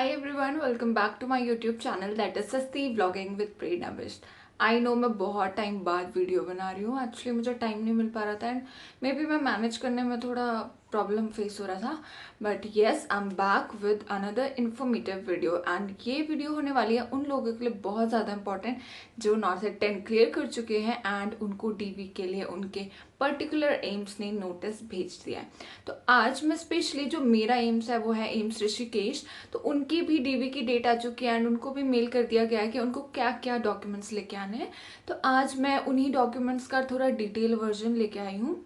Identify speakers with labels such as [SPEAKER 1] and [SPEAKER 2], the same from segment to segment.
[SPEAKER 1] Hi everyone, welcome back to my YouTube channel that is सस्ती vlogging with Prerna Bisht. I know मैं बहुत time बाद video बना रही हूँ। एक्चुअली मुझे टाइम नहीं मिल पा रहा था एंड मे बी मैं मैनेज करने में थोड़ा प्रॉब्लम फेस हो रहा था। But yes, I am back with another informative video and ये वीडियो होने वाली है उन लोगों के लिए बहुत ज़्यादा इंपॉर्टेंट जो नॉर्थ से 10 क्लियर कर चुके हैं एंड उनको डीवी के लिए उनके पर्टिकुलर एम्स ने नोटिस भेज दिया है। तो आज मैं स्पेशली जो मेरा एम्स है वो है एम्स ऋषिकेश, तो उनकी भी डीवी की डेट आ चुकी है एंड उनको भी मेल कर दिया गया है कि उनको क्या क्या डॉक्यूमेंट्स लेके आने हैं। तो आज मैं उन्हीं डॉक्यूमेंट्स का थोड़ा डिटेल वर्जन लेके आई हूँ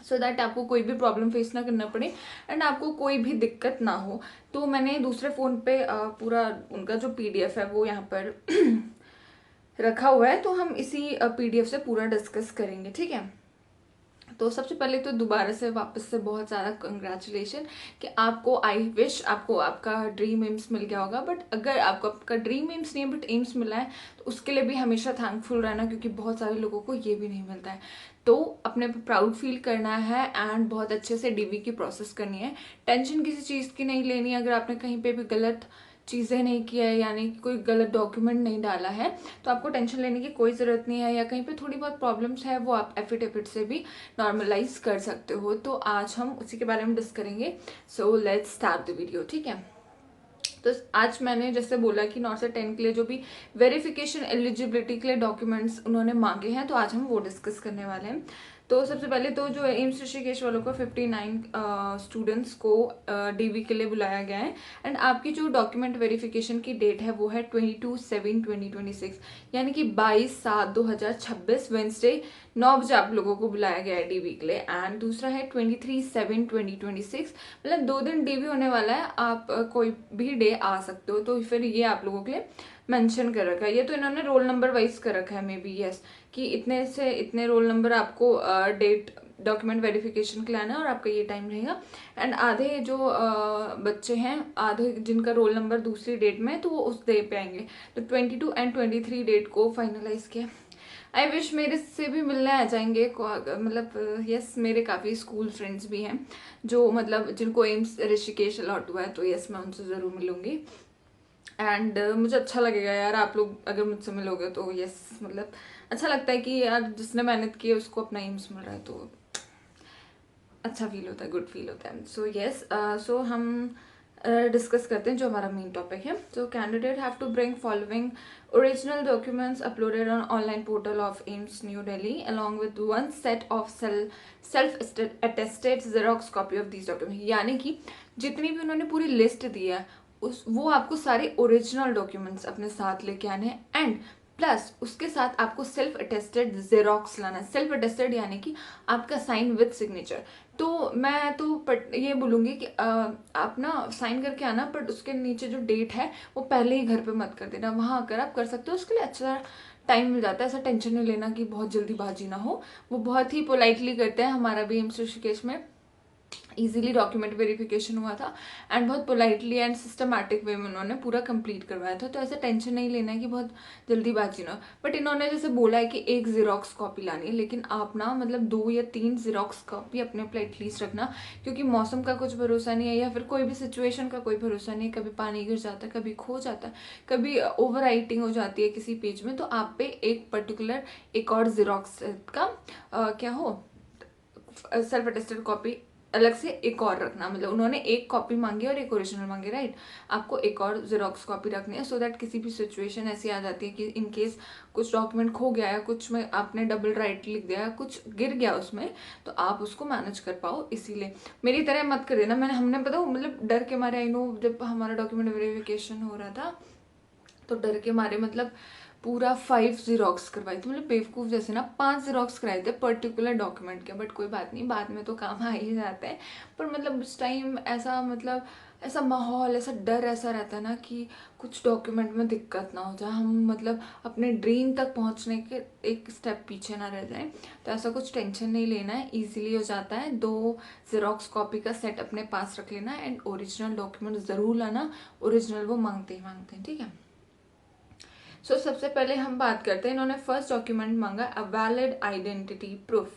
[SPEAKER 1] सो दैट आपको कोई भी प्रॉब्लम फेस ना करना पड़े एंड आपको कोई भी दिक्कत ना हो। तो मैंने दूसरे फ़ोन पे पूरा उनका जो पीडीएफ है वो यहाँ पर रखा हुआ है, तो हम इसी पीडीएफ से पूरा डिस्कस करेंगे, ठीक है। तो सबसे पहले तो दोबारा से वापस से बहुत ज़्यादा कंग्रेचुलेशन कि आपको, आई विश आपको आपका ड्रीम एम्स मिल गया होगा। बट अगर आपको आपका ड्रीम एम्स नहीं है बट एम्स मिला है तो उसके लिए भी हमेशा थैंकफुल रहना, क्योंकि बहुत सारे लोगों को ये भी नहीं मिलता है। तो अपने पे प्राउड फील करना है एंड बहुत अच्छे से डीवी की प्रोसेस करनी है। टेंशन किसी चीज़ की नहीं लेनी है। अगर आपने कहीं पे भी गलत चीज़ें नहीं किया है, यानी कि कोई गलत डॉक्यूमेंट नहीं डाला है, तो आपको टेंशन लेने की कोई ज़रूरत नहीं है। या कहीं पे थोड़ी बहुत प्रॉब्लम्स है वो आप एफिडेविट से भी नॉर्मलाइज कर सकते हो। तो आज हम उसी के बारे में डिस्कस करेंगे। So let's start the video, ठीक है। तो आज मैंने जैसे बोला कि नॉर्थ से 10 के लिए जो भी वेरिफिकेशन एलिजिबिलिटी के लिए डॉक्यूमेंट्स उन्होंने मांगे हैं, तो आज हम वो डिस्कस करने वाले हैं। तो सबसे पहले तो जो एम्स ऋषिकेश वालों को 59 स्टूडेंट्स को डीवी के लिए बुलाया गया है एंड आपकी जो डॉक्यूमेंट वेरिफिकेशन की डेट है वो है 22/7/2026, यानी कि 22/7/2026 वेंसडे 9 बजे आप लोगों को बुलाया गया है डीवी के लिए। एंड दूसरा है 23/7/2026, मतलब 2 दिन डीवी होने वाला है। आप कोई भी डे आ सकते हो। तो फिर ये आप लोगों के लिए मेंशन कर रखा है। ये तो इन्होंने रोल नंबर वाइज कर रखा है मे बी, यस, कि इतने से इतने रोल नंबर आपको डेट डॉक्यूमेंट वेरिफिकेशन के लिए आना है और आपका ये टाइम रहेगा। एंड आधे जो बच्चे हैं, आधे जिनका रोल नंबर दूसरी डेट में है, तो वो उस डे पे आएंगे। तो 22 एंड 23 डेट को फाइनलाइज किया। आई विश मेरे से भी मिलने आ जाएंगे, मतलब यस, मेरे काफ़ी स्कूल फ्रेंड्स भी हैं जो मतलब जिनको एम्स ऋषिकेश अलॉट हुआ है, तो यस मैं उनसे ज़रूर मिलूंगी। एंड मुझे अच्छा लगेगा यार, आप लोग अगर मुझसे मिलोगे तो यस, मतलब अच्छा लगता है कि यार जिसने मेहनत की है उसको अपना एम्स मिल रहा है, तो अच्छा फील होता है, गुड फील होता है। सो यस, सो हम डिस्कस करते हैं जो हमारा मेन टॉपिक है। So candidate have to bring following original documents uploaded on online portal of AIIMS New Delhi along with one set of self attested xerox copy of these document, यानी कि जितनी भी उन्होंने पूरी लिस्ट दी है उस वो आपको सारे ओरिजिनल डॉक्यूमेंट्स अपने साथ लेके आने हैं एंड प्लस उसके साथ आपको सेल्फ अटेस्टेड जेरोक्स लाना है। सेल्फ अटेस्टेड यानी कि आपका साइन विद सिग्नेचर। तो मैं तो ये बोलूँगी कि आप ना साइन करके आना, बट उसके नीचे जो डेट है वो पहले ही घर पे मत कर देना। वहाँ अगर आप कर सकते हो उसके लिए अच्छा टाइम मिल जाता है। ऐसा टेंशन नहीं लेना कि बहुत जल्दीबाजी ना हो। वो बहुत ही पोलाइटली करते हैं। हमारा भी एम्स ऋषिकेश में इजीली डॉक्यूमेंट वेरिफिकेशन हुआ था एंड बहुत पोलाइटली एंड सिस्टमैटिक वे में उन्होंने पूरा कंप्लीट करवाया था। तो ऐसा टेंशन नहीं लेना है कि बहुत जल्दीबाजी ना हो। बट इन्होंने जैसे बोला है कि एक जीरोक्स कॉपी लानी है, लेकिन आप ना मतलब 2 या 3 जीरोक्स कॉपी अपने पे एटलीस्ट रखना, क्योंकि मौसम का कुछ भरोसा नहीं है या फिर कोई भी सिचुएशन का कोई भरोसा नहीं है। कभी पानी गिर जाता है, कभी खो जाता है, कभी ओवर राइटिंग हो जाती है किसी पेज में, तो आप पे एक पर्टिकुलर एक और जीरोक्स का क्या हो सेल्फ अटेस्टेड कॉपी अलग से एक और रखना। मतलब उन्होंने एक कॉपी मांगी और एक ओरिजिनल मांगे, राइट। आपको एक और जेरोक्स कॉपी रखनी है सो दैट किसी भी सिचुएशन ऐसी आ जाती है कि इन केस कुछ डॉक्यूमेंट खो गया है, कुछ में आपने डबल राइट लिख दिया, कुछ गिर गया उसमें, तो आप उसको मैनेज कर पाओ। इसीलिए मेरी तरह मत कर देना। हमने पता मतलब डर के मारे, आई नो, जब हमारा डॉक्यूमेंट वेरिफिकेशन हो रहा था तो डर के मारे मतलब पूरा 5 जीरोक्स करवाई थी। मतलब बेवकूफ़ जैसे ना 5 जीरोक्स कराए थे पर्टिकुलर डॉक्यूमेंट के। बट कोई बात नहीं, बाद में तो काम आ ही जाता है। पर मतलब उस टाइम ऐसा मतलब ऐसा माहौल, ऐसा डर ऐसा रहता है ना कि कुछ डॉक्यूमेंट में दिक्कत ना हो जाए, हम मतलब अपने ड्रीम तक पहुंचने के एक स्टेप पीछे ना रह जाए। तो ऐसा कुछ टेंशन नहीं लेना है, ईजिली हो जाता है। 2 जीरोक्स कॉपी का सेट अपने पास रख लेना एंड ओरिजिनल डॉक्यूमेंट ज़रूर लाना। ओरिजिनल वो मांगते ही मांगते हैं, ठीक है। सबसे पहले हम बात करते हैं, इन्होंने फर्स्ट डॉक्यूमेंट मांगा अ वैलिड आइडेंटिटी प्रूफ।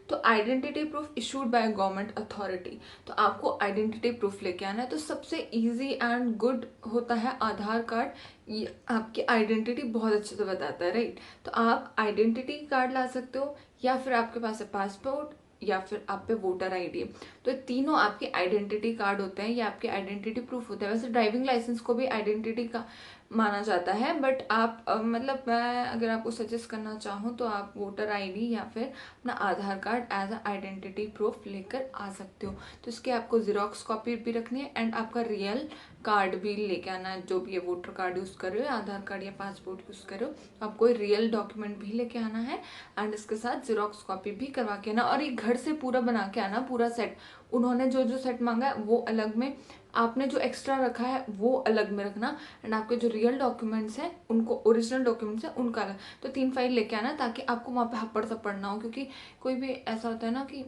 [SPEAKER 1] तो identity proof issued by government authority, तो आपको आइडेंटिटी प्रूफ लेके आना है। तो सबसे इजी एंड गुड होता है आधार कार्ड, ये आपकी आइडेंटिटी बहुत अच्छे से बताता है, राइट। तो आप आइडेंटिटी कार्ड ला सकते हो, या फिर आपके पास है पासपोर्ट, या फिर आप पे वोटर आईडी है। तो ये तीनों आपके आइडेंटिटी कार्ड होते हैं, ये आपके आइडेंटिटी प्रूफ होते हैं। वैसे ड्राइविंग लाइसेंस को भी आइडेंटिटी का माना जाता है, बट आप मतलब मैं अगर आपको सजेस्ट करना चाहूँ तो आप वोटर आईडी या फिर अपना Aadhaar card as a identity proof लेकर आ सकते हो। तो इसके आपको जीरोक्स कॉपी भी रखनी है, एंड आपका रियल कार्ड भी लेके आना है। जो भी ये वोटर कार्ड यूज़ कर रहे हो, आधार कार्ड या पासपोर्ट यूज़ कर रहे हो, आपको रियल डॉक्यूमेंट भी लेके आना है, एंड इसके साथ जीरोक्स कॉपी भी करवा के आना। और ये घर से पूरा बना के आना, पूरा सेट। उन्होंने जो जो सेट मांगा है वो अलग में, आपने जो एक्स्ट्रा रखा है वो अलग में रखना, एंड आपके जो रियल डॉक्यूमेंट्स हैं उनको, ओरिजिनल डॉक्यूमेंट्स हैं उनका अलग। तो 3 फाइल लेके आना, ताकि आपको वहाँ पे हपड़ थप्पड़ ना हो। क्योंकि कोई भी ऐसा होता है ना कि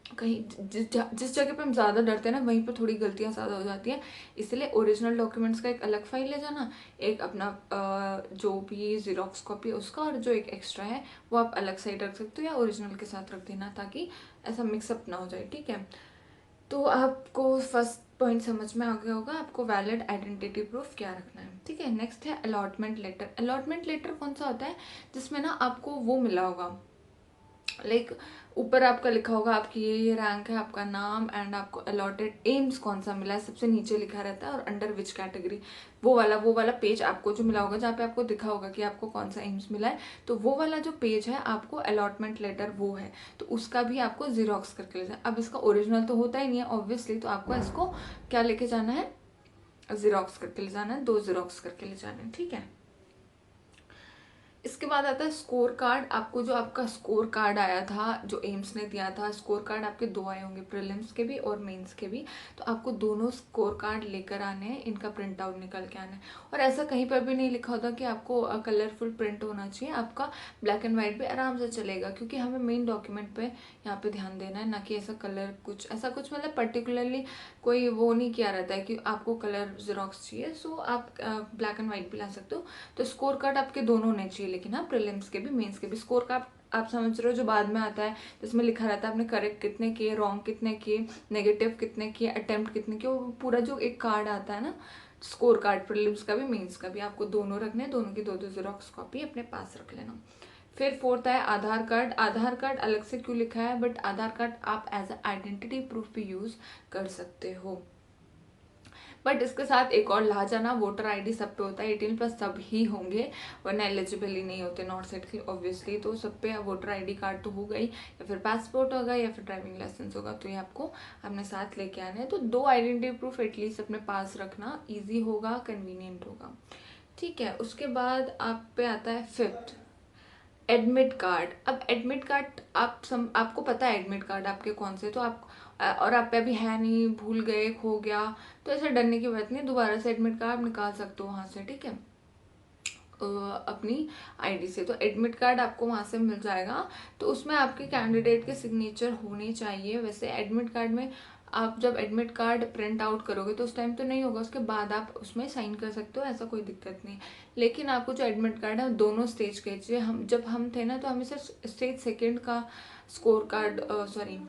[SPEAKER 1] कहीं जिस जगह पे हम ज़्यादा डरते हैं ना, वहीं पे थोड़ी गलतियाँ ज़्यादा हो जाती हैं। इसलिए ओरिजिनल डॉक्यूमेंट्स का एक अलग फाइल ले जाना, एक अपना जो भी जीरोक्स कॉपी है उसका, और जो एक एक्स्ट्रा है वो आप अलग साइड रख सकते हो, या ओरिजिनल के साथ रख देना, ताकि ऐसा मिक्सअप ना हो जाए, ठीक है। तो आपको फर्स्ट पॉइंट समझ में आ गया होगा, आपको वैलिड आइडेंटिटी प्रूफ क्या रखना है, ठीक है। नेक्स्ट है अलॉटमेंट लेटर। अलॉटमेंट लेटर कौन सा होता है, जिसमें ना आपको वो मिला होगा, लाइक ऊपर आपका लिखा होगा आपकी ये रैंक है, आपका नाम, एंड आपको अलॉटेड एम्स कौन सा मिला है, सबसे नीचे लिखा रहता है, और अंडर विच कैटेगरी। वो वाला पेज आपको जो मिला होगा, जहाँ पे आपको दिखा होगा कि आपको कौन सा एम्स मिला है, तो वो वाला जो पेज है आपको अलॉटमेंट लेटर वो है, तो उसका भी आपको जीरोक्स करके ले जाना। अब इसका ओरिजिनल तो होता ही नहीं है ऑब्वियसली, तो आपको इसको क्या लेके जाना है, जीरोक्स करके ले जाना है, 2 जीरोक्स करके ले जाना है, ठीक है। इसके बाद आता है स्कोर कार्ड। आपको जो आपका स्कोर कार्ड आया था, जो एम्स ने दिया था, स्कोर कार्ड आपके 2 आए होंगे, प्रीलिम्स के भी और मेंस के भी। तो आपको दोनों स्कोर कार्ड लेकर आने हैं, इनका प्रिंट आउट निकल के आना है। और ऐसा कहीं पर भी नहीं लिखा होता कि आपको कलरफुल प्रिंट होना चाहिए, आपका ब्लैक एंड वाइट भी आराम से चलेगा, क्योंकि हमें मेन डॉक्यूमेंट पे यहाँ पे ध्यान देना है, ना कि ऐसा कलर कुछ ऐसा कुछ मतलब पर्टिकुलरली कोई वो नहीं किया रहता है कि आपको कलर जीरोक्स चाहिए। सो आप ब्लैक एंड वाइट भी ला सकते हो। तो स्कोर कार्ड आपके दोनों होने चाहिए, लेकिन हाँ प्रीलिम्स के भी मेंस के भी। स्कोर कार्ड आप समझ रहे हो, जो बाद में आता है, जिसमें लिखा रहता है आपने करेक्ट कितने किए, रॉन्ग कितने किए, नेगेटिव कितने किए, अटेम्प्ट कितने किए, वो पूरा जो एक कार्ड आता है ना, स्कोर कार्ड प्रीलिम्स का भी मेंस का भी, आपको दोनों रखने, दोनों की 2-2 जीरोक्स कॉपी अपने पास रख लेना। फिर फोर्थ है आधार कार्ड। आधार कार्ड अलग से क्यों लिखा है, बट आधार कार्ड आप एज अ आइडेंटिटी प्रूफ भी यूज कर सकते हो। बट इसके साथ एक और लाजाना, वोटर आईडी सब पे होता है, 18+ सब ही होंगे, वरना एलिजिबल ही नहीं होते नॉर्थ साइड के ऑब्वियसली। तो सब पे वोटर आईडी कार्ड तो हो गई, या फिर पासपोर्ट होगा, या फिर ड्राइविंग लाइसेंस होगा, तो ये आपको अपने साथ लेके आने हैं। तो 2 आइडेंटिटी प्रूफ एटलीस्ट अपने पास रखना, ईजी होगा, कन्वीनियंट होगा, ठीक है। उसके बाद आप पे आता है फिफ्थ, एडमिट कार्ड। अब एडमिट कार्ड आपको पता है एडमिट कार्ड आपके कौन से, तो आप और आप पे अभी है नहीं, भूल गए, खो गया, तो ऐसे डरने की बात नहीं, दोबारा से एडमिट कार्ड निकाल सकते हो वहाँ से, ठीक है, अपनी आईडी से। तो एडमिट कार्ड आपको वहाँ से मिल जाएगा। तो उसमें आपके कैंडिडेट के सिग्नेचर होने चाहिए। वैसे एडमिट कार्ड में आप जब एडमिट कार्ड प्रिंट आउट करोगे तो उस टाइम तो नहीं होगा, उसके बाद आप उसमें साइन कर सकते हो, ऐसा कोई दिक्कत नहीं। लेकिन आपको जो एडमिट कार्ड है दोनों स्टेज के चाहिए। जब हम थे ना, तो हमें सिर्फ स्टेज सेकेंड का score card, sorry,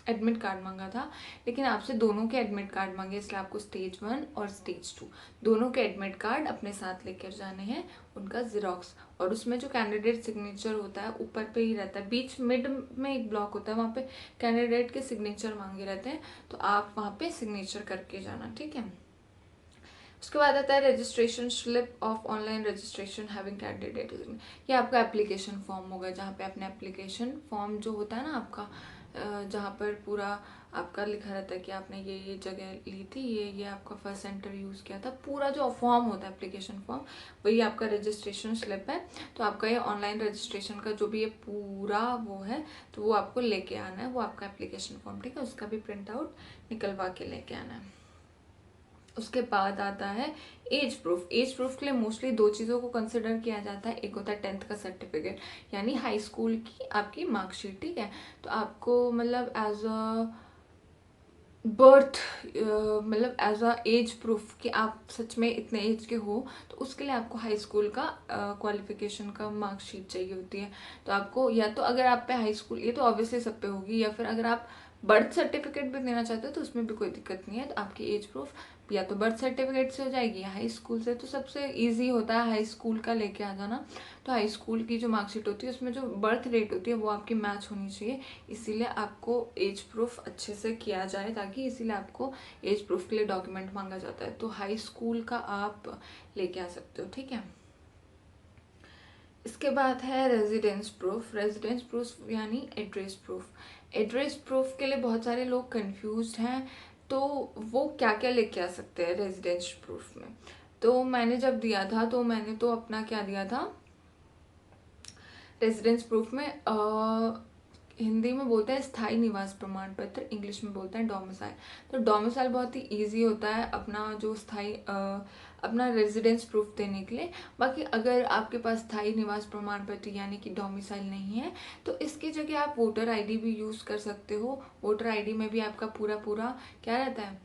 [SPEAKER 1] admit card मांगा था, लेकिन आपसे दोनों के एडमिट कार्ड मांगे, इसलिए आपको स्टेज 1 और स्टेज 2 दोनों के एडमिट कार्ड अपने साथ लेकर जाने हैं, उनका जीरोक्स। और उसमें जो कैंडिडेट सिग्नेचर होता है ऊपर पे ही रहता है, बीच मिड में एक ब्लॉक होता है, वहाँ पे कैंडिडेट के सिग्नेचर मांगे रहते हैं, तो आप वहाँ पे सिग्नेचर करके जाना, ठीक है। उसके बाद आता है registration slip of online registration having candidate. ये आपका एप्लीकेशन फॉर्म होगा, जहाँ पे अपने एप्लीकेशन फॉर्म जो होता है ना आपका, जहाँ पर पूरा आपका लिखा रहता है कि आपने ये जगह ली थी, ये आपका फर्स्ट सेंटर यूज़ किया था, पूरा जो फॉर्म होता है एप्लीकेशन फॉर्म, वही आपका रजिस्ट्रेशन स्लिप है। तो आपका ये ऑनलाइन रजिस्ट्रेशन का जो भी ये पूरा वो है, तो वो आपको लेके आना है, वो आपका एप्लीकेशन फॉर्म, ठीक है, उसका भी प्रिंट आउट निकलवा के लेके आना है। उसके बाद आता है एज प्रूफ। एज प्रूफ के लिए मोस्टली 2 चीज़ों को कंसिडर किया जाता है। एक होता है 10th का सर्टिफिकेट, यानी हाई स्कूल की आपकी मार्कशीट, ठीक है। तो आपको मतलब एज अ बर्थ मतलब एज अ एज प्रूफ कि आप सच में इतने एज के हो, तो उसके लिए आपको हाई स्कूल का क्वालिफिकेशन का मार्कशीट चाहिए होती है। तो आपको या तो अगर आप पे हाई स्कूल, ये तो ऑब्वियसली सब पे होगी, या फिर अगर आप बर्थ सर्टिफिकेट भी देना चाहते हो तो उसमें भी कोई दिक्कत नहीं है। तो आपकी एज प्रूफ या तो बर्थ सर्टिफिकेट से हो जाएगी या हाई स्कूल से। तो सबसे इजी होता है हाई स्कूल का लेके आ जाना। तो हाई स्कूल की जो मार्कशीट होती है उसमें जो बर्थ डेट होती है वो आपकी मैच होनी चाहिए, इसीलिए आपको एज प्रूफ अच्छे से किया जाए, ताकि इसीलिए आपको एज प्रूफ के लिए डॉक्यूमेंट मांगा जाता है। तो हाई स्कूल का आप लेके आ सकते हो, ठीक है। इसके बाद है रेजिडेंस प्रूफ। रेजिडेंस प्रूफ यानी एड्रेस प्रूफ। एड्रेस प्रूफ के लिए बहुत सारे लोग कंफ्यूज हैं, तो वो क्या क्या लेके आ सकते हैं रेजिडेंस प्रूफ में। तो मैंने जब दिया था तो मैंने तो अपना क्या दिया था रेजिडेंस प्रूफ में, हिंदी में बोलते हैं स्थायी निवास प्रमाण पत्र, इंग्लिश में बोलते हैं डोमिसाइल। तो डोमिसाइल बहुत ही इजी होता है अपना जो स्थायी अपना रेजिडेंस प्रूफ देने के लिए। बाकी अगर आपके पास स्थायी निवास प्रमाण पत्र यानी कि डोमिसाइल नहीं है, तो इसकी जगह आप वोटर आईडी भी यूज़ कर सकते हो। वोटर आईडी में भी आपका पूरा पूरा क्या रहता है,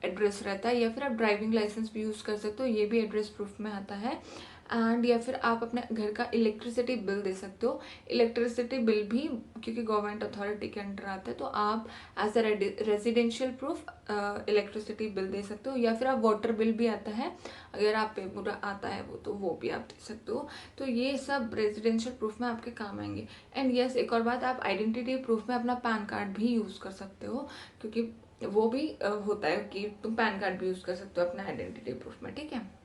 [SPEAKER 1] एड्रेस रहता है। या फिर आप ड्राइविंग लाइसेंस भी यूज़ कर सकते हो, ये भी एड्रेस प्रूफ में आता है। एंड या फिर आप अपने घर का इलेक्ट्रिसिटी बिल दे सकते हो। इलेक्ट्रिसिटी बिल भी क्योंकि गवर्नमेंट अथॉरिटी के अंडर आता है, तो आप as a residential proof electricity bill दे सकते हो। या फिर आप वाटर बिल भी आता है, अगर आप पे पूरा आता है वो, तो वो भी आप दे सकते हो। तो ये सब रेजिडेंशियल प्रूफ में आपके काम आएंगे। एंड यस, एक और बात, आप आइडेंटिटी प्रूफ में अपना पैन कार्ड भी यूज़ कर सकते हो, क्योंकि वो भी होता है कि तुम पैन कार्ड भी यूज़ कर सकते हो अपना आइडेंटिटी प्रूफ में, ठीक है।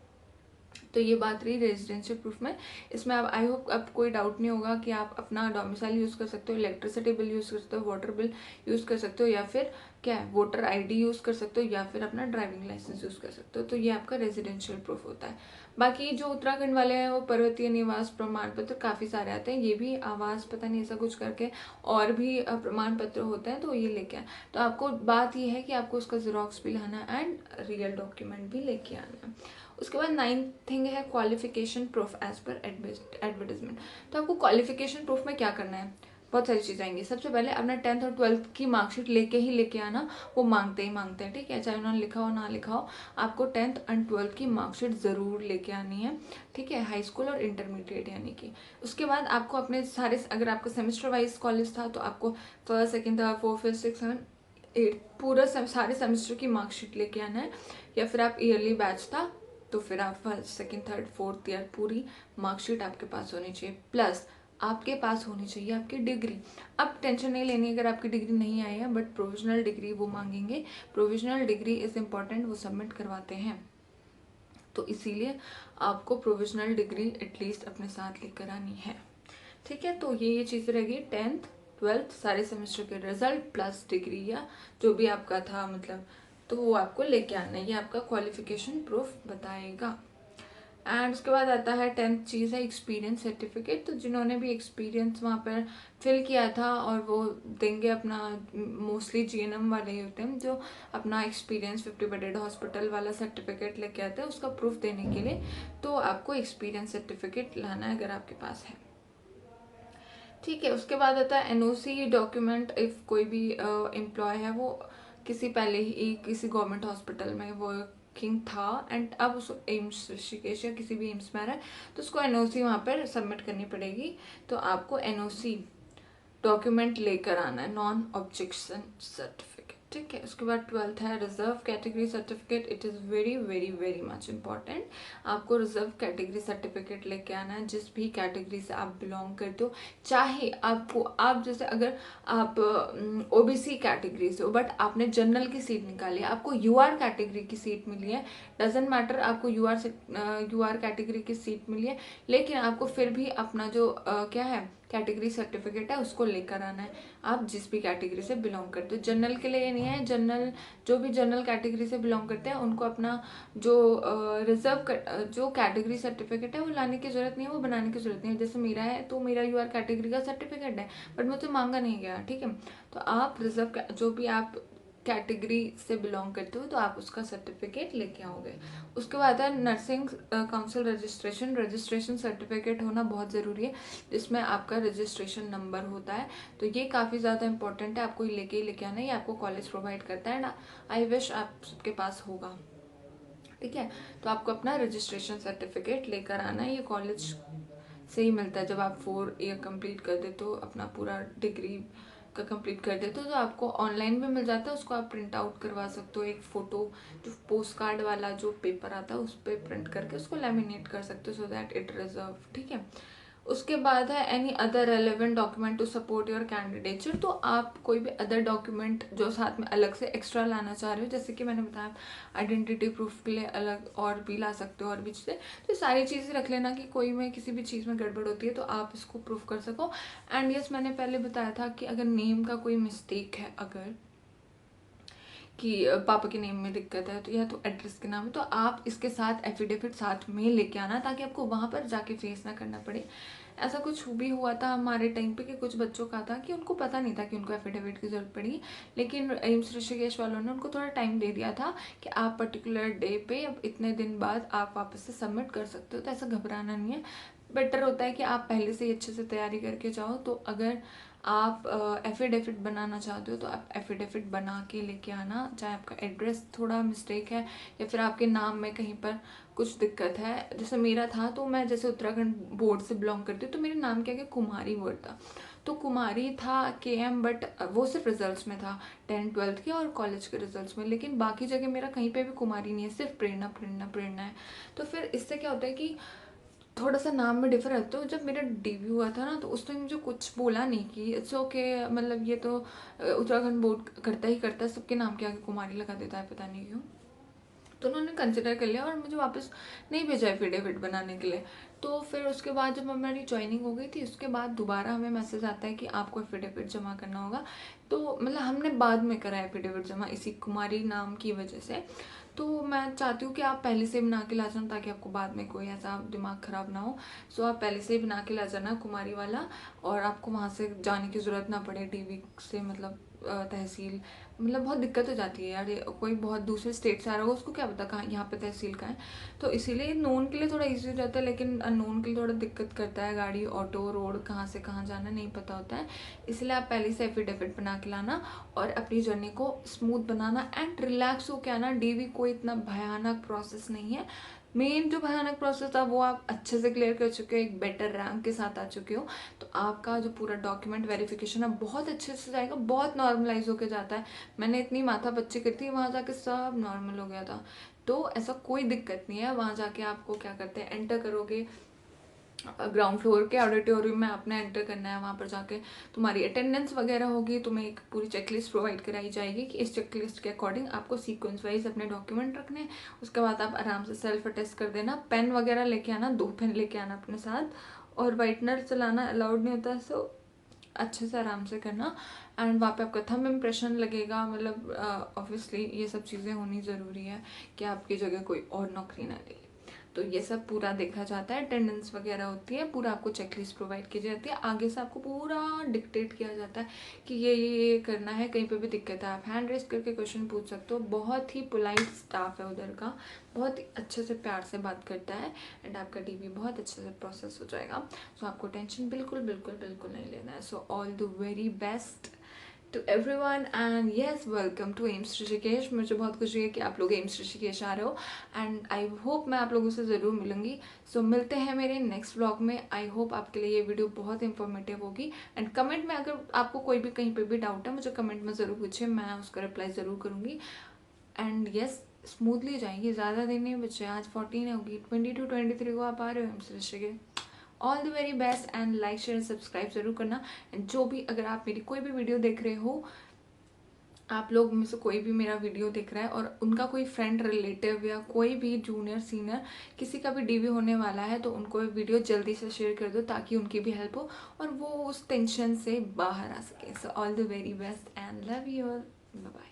[SPEAKER 1] तो ये बात रही रेजिडेंशियल प्रूफ में। इसमें अब आई होप अब कोई डाउट नहीं होगा कि आप अपना डोमिसाइल यूज़ कर सकते हो, इलेक्ट्रिसिटी बिल यूज़ कर सकते हो, वाटर बिल यूज़ कर सकते हो, या फिर क्या है वोटर आईडी यूज़ कर सकते हो, या फिर अपना ड्राइविंग लाइसेंस यूज़ कर सकते हो। तो ये आपका रेजिडेंशियल प्रूफ होता है। बाकी जो उत्तराखंड वाले हैं वो पर्वतीय निवास प्रमाण पत्र काफ़ी सारे आते हैं, ये भी आवास पता नहीं ऐसा कुछ करके और भी प्रमाण पत्र होते हैं, तो ये लेके आए। तो आपको बात ये है कि आपको उसका जेरोक्स भी लाना है एंड रियल डॉक्यूमेंट भी लेके आना है। उसके बाद 9th थिंग है qualification proof as per advertisement. तो आपको क्वालिफिकेशन प्रूफ में क्या करना है, बहुत सारी चीज़ें आएंगी। सबसे पहले अपना 10th और 12th की मार्कशीट लेके आना, वो मांगते ही मांगते हैं, ठीक है, चाहे उन्होंने लिखा हो ना लिखा हो, आपको 10th एंड 12th की मार्कशीट ज़रूर लेके आनी है, ठीक है, हाई स्कूल और इंटरमीडिएट यानी कि। उसके बाद आपको अपने सारे, अगर आपका सेमेस्टर वाइज कॉलेज था तो आपको first second third fourth fifth six seven eight पूरा सारे सेमेस्टर की मार्कशीट लेके आना है। या फिर आप ईयरली बैच था तो फिर आप first second third fourth year पूरी मार्कशीट आपके पास होनी चाहिए, प्लस आपके पास होनी चाहिए आपकी डिग्री। अब टेंशन नहीं लेनी अगर आपकी डिग्री नहीं आई है, बट प्रोविजनल डिग्री वो मांगेंगे। प्रोविजनल डिग्री इज़ इम्पॉर्टेंट, वो सबमिट करवाते हैं, तो इसीलिए आपको प्रोविजनल डिग्री एटलीस्ट अपने साथ लेकर आनी है, ठीक है। तो ये चीज़ें रहेगी 10th 12th सारे सेमेस्टर के रिजल्ट प्लस डिग्री या जो भी आपका था, मतलब तो वो आपको लेके आना है, ये आपका क्वालिफिकेशन प्रूफ बताएगा। एंड उसके बाद आता है 10th चीज़ है एक्सपीरियंस सर्टिफिकेट। तो जिन्होंने भी एक्सपीरियंस वहाँ पर फिल किया था और वो देंगे अपना, मोस्टली जीएनएम वाले ही होते हैं जो अपना एक्सपीरियंस 50 बेडेड हॉस्पिटल वाला सर्टिफिकेट लेके आते हैं उसका प्रूफ देने के लिए। तो आपको एक्सपीरियंस सर्टिफिकेट लाना है अगर आपके पास है, ठीक है। उसके बाद आता है एनओसी डॉक्यूमेंट। इफ़ कोई भी एम्प्लॉय है वो किसी पहले ही किसी गवर्नमेंट हॉस्पिटल में वर्किंग था एंड अब उस एम्स ऋषिकेश या किसी भी एम्स में आ रहा है, तो उसको एनओसी वहाँ पर सबमिट करनी पड़ेगी। तो आपको एनओसी डॉक्यूमेंट लेकर आना है, नॉन ऑब्जेक्शन सर्टिफिकेट, ठीक है। उसके बाद 12th है reserve category certificate. It is very very very much important. आपको रिजर्व कैटेगरी सर्टिफिकेट लेके आना है, जिस भी कैटेगरी से आप बिलोंग करते हो। चाहे आपको, आप जैसे अगर आप ओबीसी कैटेगरी से हो बट आपने जनरल की सीट निकाली है, आपको यूआर कैटेगरी की सीट मिली है, डजेंट मैटर आपको यूआर कैटेगरी की सीट मिली है, लेकिन आपको फिर भी अपना जो क्या है कैटेगरी सर्टिफिकेट है उसको लेकर आना है, आप जिस भी कैटेगरी से बिलोंग करते हो। जनरल के लिए ये नहीं है, जनरल जो भी जनरल कैटेगरी से बिलोंग करते हैं उनको अपना जो रिजर्व जो कैटेगरी सर्टिफिकेट है वो लाने की जरूरत नहीं है, वो बनाने की जरूरत नहीं है। जैसे मेरा है तो मेरा यूआर कैटेगरी का सर्टिफिकेट है बट मुझे मांगा नहीं गया, ठीक है। तो आप रिजर्व जो भी आप कैटेगरी से बिलोंग करते हो तो आप उसका सर्टिफिकेट लेके आओगे। उसके बाद है nursing council registration. Registration certificate होना बहुत ज़रूरी है, जिसमें आपका रजिस्ट्रेशन नंबर होता है। तो ये काफ़ी ज़्यादा इंपॉर्टेंट है, आपको लेके आना है, ये आपको कॉलेज प्रोवाइड करता है एंड आई विश आप सबके पास होगा। ठीक है, तो आपको अपना रजिस्ट्रेशन सर्टिफिकेट लेकर आना है, ये कॉलेज से ही मिलता है। जब आप 4 ईयर कंप्लीट कर देते हो, अपना पूरा डिग्री का कंप्लीट कर देते हो, तो आपको ऑनलाइन भी मिल जाता है, उसको आप प्रिंट आउट करवा सकते हो। एक फ़ोटो जो पोस्ट कार्ड वाला जो पेपर आता है उस पर प्रिंट करके उसको लैमिनेट कर सकते हो, सो दैट इट रिजर्व। ठीक है, उसके बाद है any other relevant document to support your candidature. तो आप कोई भी अदर डॉक्यूमेंट जो साथ में अलग से एक्स्ट्रा लाना चाह रहे हो, जैसे कि मैंने बताया आइडेंटिटी प्रूफ के लिए अलग और भी ला सकते हो और भी चीज़ें, तो सारी चीज़ें रख लेना कि कोई में किसी भी चीज़ में गड़बड़ होती है तो आप इसको प्रूफ कर सको। एंड यस, मैंने पहले बताया था कि अगर नेम का कोई मिस्टेक है, अगर कि पापा के नेम में दिक्कत है तो या तो एड्रेस के नाम है, तो आप इसके साथ एफिडेविट साथ में लेके आना, ताकि आपको वहाँ पर जाके फेस ना करना पड़े। ऐसा कुछ भी हुआ था हमारे टाइम पे कि कुछ बच्चों का था कि उनको पता नहीं था कि उनको एफिडेविट की ज़रूरत पड़ेगी, लेकिन एम्स ऋषिकेश वालों ने उनको थोड़ा टाइम दे दिया था कि आप पर्टिकुलर डे पे अब इतने दिन बाद आप वापस से सबमिट कर सकते हो। तो ऐसा घबराना नहीं है, बेटर होता है कि आप पहले से ही अच्छे से तैयारी करके जाओ। तो अगर आप एफिडेविट बनाना चाहते हो तो आप एफिडेविट बना के लेके आना, चाहे आपका एड्रेस थोड़ा मिस्टेक है या फिर आपके नाम में कहीं पर कुछ दिक्कत है। जैसे मेरा था, तो मैं जैसे उत्तराखंड बोर्ड से बिलोंग करती हूँ, तो मेरे नाम क्या कुमारी वर्ड था, तो कुमारी था KM, बट वो सिर्फ रिजल्ट्स में था 10th-12th के और कॉलेज के रिजल्ट्स में, लेकिन बाकी जगह मेरा कहीं पे भी कुमारी नहीं है, सिर्फ प्रेरणा प्रेरणा प्रेरणा है। तो फिर इससे क्या होता है कि थोड़ा सा नाम में डिफर है। तो जब मेरा डेब्यू हुआ था ना, तो उस टाइम मुझे कुछ बोला नहीं कि इट्स ओके, मतलब ये तो उत्तराखंड बोर्ड करता ही करता है, सबके नाम के आगे कुमारी लगा देता है, पता नहीं क्यों। तो उन्होंने कंसिडर कर लिया और मुझे वापस नहीं भेजा एफिडेविट बनाने के लिए। तो फिर उसके बाद जब हमारी ज्वाइनिंग हो गई थी, उसके बाद दोबारा हमें मैसेज आता है कि आपको एफिडेविट जमा करना होगा। तो मतलब हमने बाद में करा एफिडेविट जमा इसी कुमारी नाम की वजह से। तो मैं चाहती हूँ कि आप पहले से बना के ला जाना, ताकि आपको बाद में कोई ऐसा दिमाग ख़राब ना हो। सो आप पहले से ही बना के ला जाना कुमारी वाला, और आपको वहाँ से जाने की ज़रूरत ना पड़े DV से, मतलब तहसील। मतलब बहुत दिक्कत हो जाती है यार, कोई बहुत दूसरे स्टेट से आ रहा होगा, उसको क्या पता कहाँ यहाँ पे तहसील का है। तो इसीलिए नोन के लिए थोड़ा इजी हो जाता है, लेकिन अननोन के लिए थोड़ा दिक्कत करता है, गाड़ी ऑटो रोड कहाँ से कहाँ जाना नहीं पता होता है। इसलिए आप पहले से एफिडेविट बना के लाना और अपनी जर्नी को स्मूथ बनाना एंड रिलैक्स हो के आना। DV कोई इतना भयानक प्रोसेस नहीं है। मेन जो भयानक प्रोसेस था वो आप अच्छे से क्लियर कर चुके हो, एक बेटर रैंक के साथ आ चुके हो, तो आपका जो पूरा डॉक्यूमेंट वेरिफिकेशन है बहुत अच्छे से जाएगा, बहुत नॉर्मलाइज होकर जाता है। मैंने इतनी माथा बच्चे करी थी, वहाँ जाके सब नॉर्मल हो गया था। तो ऐसा कोई दिक्कत नहीं है। वहाँ जाके आपको क्या करते हैं, एंटर करोगे ग्राउंड फ्लोर के ऑडिटोरियम में, आपने एंटर करना है। वहाँ पर जाके तुम्हारी अटेंडेंस वगैरह होगी, तुम्हें एक पूरी चेकलिस्ट प्रोवाइड कराई जाएगी कि इस चेकलिस्ट के अकॉर्डिंग आपको सीक्वेंस वाइज अपने डॉक्यूमेंट रखने हैं। उसके बाद आप आराम से सेल्फ अटेस्ट कर देना। पेन वगैरह लेके आना, 2 पेन लेके आना अपने साथ, और वाइटनर चलाना अलाउड नहीं होता, सो अच्छे से आराम से करना। एंड वहाँ पे आपका थंब इम्प्रेशन लगेगा, मतलब ऑब्वियसली ये सब चीज़ें होनी ज़रूरी है कि आपकी जगह कोई और नौकरी ना ले। तो ये सब पूरा देखा जाता है, अटेंडेंस वगैरह होती है, पूरा आपको चेकलिस्ट प्रोवाइड की जाती है। आगे से आपको पूरा डिक्टेट किया जाता है कि ये करना है। कहीं पे भी दिक्कत है आप हैंड रेस करके क्वेश्चन पूछ सकते हो। बहुत ही पोलाइट स्टाफ है उधर का, बहुत ही अच्छे से प्यार से बात करता है एंड आपका DV बहुत अच्छे से प्रोसेस हो जाएगा। सो आपको टेंशन बिल्कुल बिल्कुल बिल्कुल नहीं लेना है। So all the very best to everyone and yes, welcome to AIIMS Rishikesh. मुझे बहुत खुशी है कि आप लोग एम्स ऋषिकेश आ रहे हो एंड आई होप मैं आप लोगों से ज़रूर मिलूंगी। सो मिलते हैं मेरे नेक्स्ट व्लॉग में। आई होप आपके लिए ये वीडियो बहुत इंफॉर्मेटिव होगी। एंड कमेंट में अगर आपको कोई भी कहीं पे भी डाउट है, मुझे कमेंट में ज़रूर पूछिए, मैं उसका रिप्लाई ज़रूर करूँगी। एंड येस, स्मूथली जाएंगी, ज़्यादा दिन नहीं बचे, आज 14 होगी, 22-23 को आप आ रहे हो AIIMS Rishikesh. All the very best and like share subscribe जरूर करना। एंड जो भी, अगर आप मेरी कोई भी वीडियो देख रहे हो, आप लोग में से कोई भी मेरा वीडियो देख रहा है और उनका कोई फ्रेंड रिलेटिव या कोई भी जूनियर सीनियर किसी का भी DV होने वाला है, तो उनको वीडियो जल्दी से शेयर कर दो ताकि उनकी भी हेल्प हो और वो उस टेंशन से बाहर आ सके। So all the very best and love you all, bye bye.